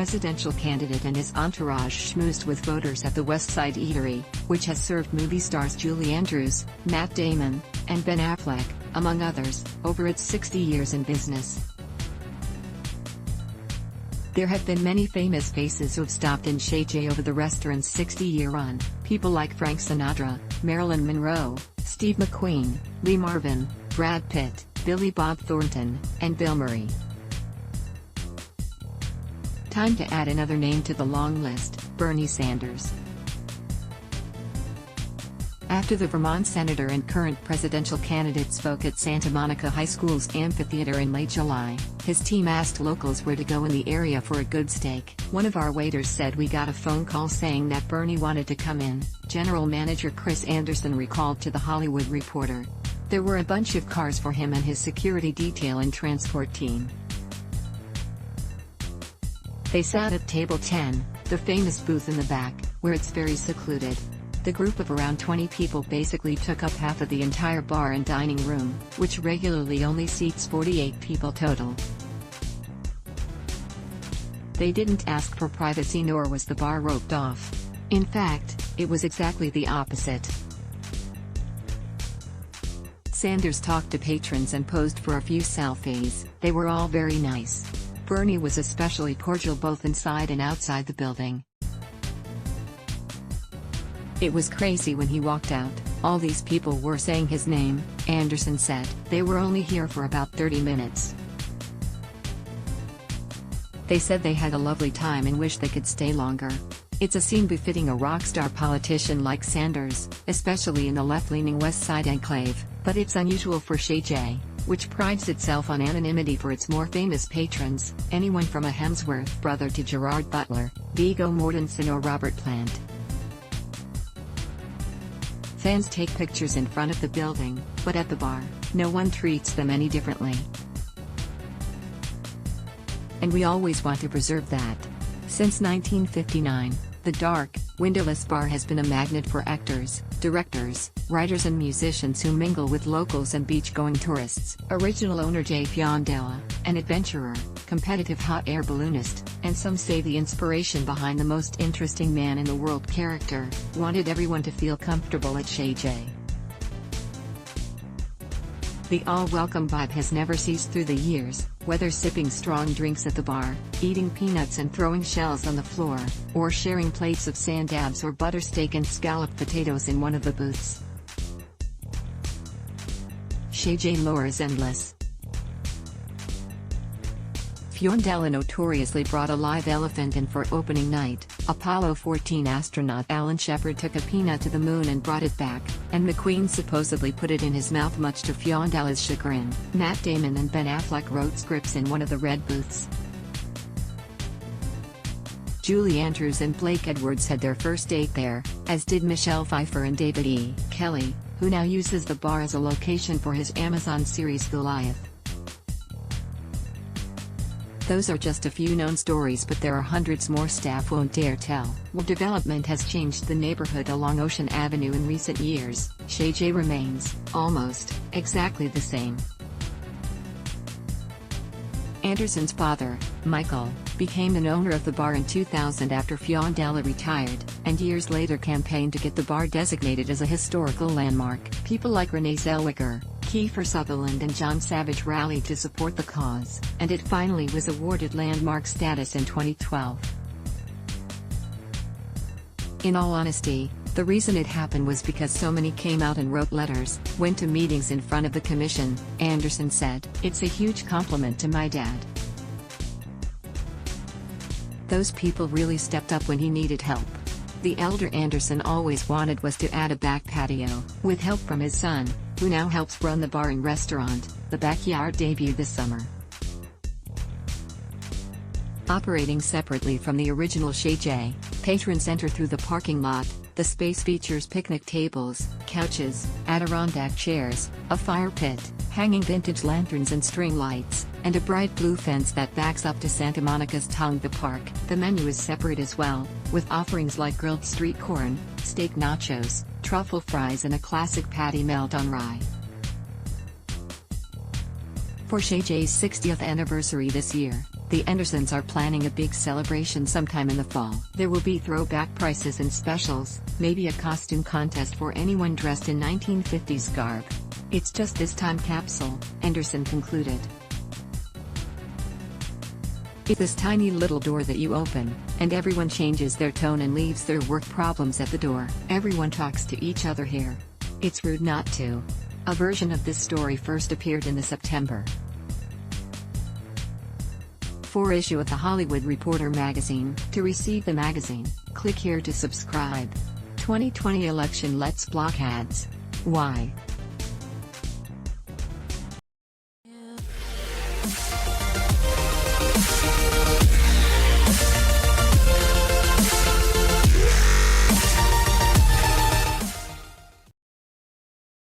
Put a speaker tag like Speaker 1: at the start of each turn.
Speaker 1: presidential candidate and his entourage schmoozed with voters at the West Side Eatery, which has served movie stars Julie Andrews, Matt Damon, and Ben Affleck, among others, over its 60 years in business. There have been many famous faces who have stopped in Chez over the restaurant's 60-year run, people like Frank Sinatra, Marilyn Monroe, Steve McQueen, Lee Marvin, Brad Pitt, Billy Bob Thornton, and Bill Murray. Time to add another name to the long list, Bernie Sanders. After the Vermont senator and current presidential candidate spoke at Santa Monica High School's amphitheater in late July, his team asked locals where to go in the area for a good steak. One of our waiters said we got a phone call saying that Bernie wanted to come in, General Manager Chris Anderson recalled to The Hollywood Reporter. There were a bunch of cars for him and his security detail and transport team. They sat at table 10, the famous booth in the back, where it's very secluded. The group of around 20 people basically took up half of the entire bar and dining room, which regularly only seats 48 people total. They didn't ask for privacy nor was the bar roped off. In fact, it was exactly the opposite. Sanders talked to patrons and posed for a few selfies. They were all very nice. Bernie was especially cordial both inside and outside the building. It was crazy when he walked out. All these people were saying his name, Anderson said. They were only here for about 30 minutes. They said they had a lovely time and wished they could stay longer. It's a scene befitting a rock star politician like Sanders, especially in the left-leaning West Side enclave, but it's unusual for Chez, which prides itself on anonymity for its more famous patrons, anyone from a Hemsworth brother to Gerard Butler, Viggo Mortensen or Robert Plant. Fans take pictures in front of the building, but at the bar, no one treats them any differently. And we always want to preserve that. Since 1959, the dark, windowless bar has been a magnet for actors, directors, writers and musicians who mingle with locals and beach-going tourists. Original owner Jay Fiondella, an adventurer, competitive hot air balloonist, and some say the inspiration behind the most interesting man in the world character, wanted everyone to feel comfortable at Chez. The all-welcome vibe has never ceased through the years, whether sipping strong drinks at the bar, eating peanuts and throwing shells on the floor, or sharing plates of sand dabs or butter steak and scalloped potatoes in one of the booths. Chez lore is endless. Fiondella notoriously brought a live elephant in for opening night. Apollo 14 astronaut Alan Shepard took a peanut to the moon and brought it back, and McQueen supposedly put it in his mouth much to Fiondella's chagrin. Matt Damon and Ben Affleck wrote scripts in one of the red booths. Julie Andrews and Blake Edwards had their first date there, as did Michelle Pfeiffer and David E. Kelley, who now uses the bar as a location for his Amazon series Goliath. Those are just a few known stories, but there are hundreds more staff won't dare tell. While development has changed the neighborhood along Ocean Avenue in recent years, Chez remains, almost, exactly the same. Anderson's father, Michael, became an owner of the bar in 2000 after Fiondella retired, and years later campaigned to get the bar designated as a historical landmark. People like Renee Zellweger, Kiefer Sutherland and John Savage rallied to support the cause, and it finally was awarded landmark status in 2012. In all honesty, the reason it happened was because so many came out and wrote letters, went to meetings in front of the commission, Anderson said. It's a huge compliment to my dad. Those people really stepped up when he needed help. The elder Anderson always wanted was to add a back patio, with help from his son, who now helps run the bar and restaurant. The backyard debuted this summer. Operating separately from the original Chez, patrons enter through the parking lot. The space features picnic tables, couches, Adirondack chairs, a fire pit, hanging vintage lanterns and string lights, and a bright blue fence that backs up to Santa Monica's Tongue the Park. The menu is separate as well, with offerings like grilled street corn, steak nachos, truffle fries and a classic patty melt on rye. For Chez's 60th anniversary this year, The Andersons are planning a big celebration sometime in the fall. There will be throwback prices and specials, maybe a costume contest for anyone dressed in 1950s garb. It's just this time capsule, Anderson concluded. It's this tiny little door that you open, and everyone changes their tone and leaves their work problems at the door. Everyone talks to each other here. It's rude not to. A version of this story first appeared in the September 4 issue of The Hollywood Reporter magazine. To receive the magazine, click here to subscribe. 2020 election, let's block ads. Why?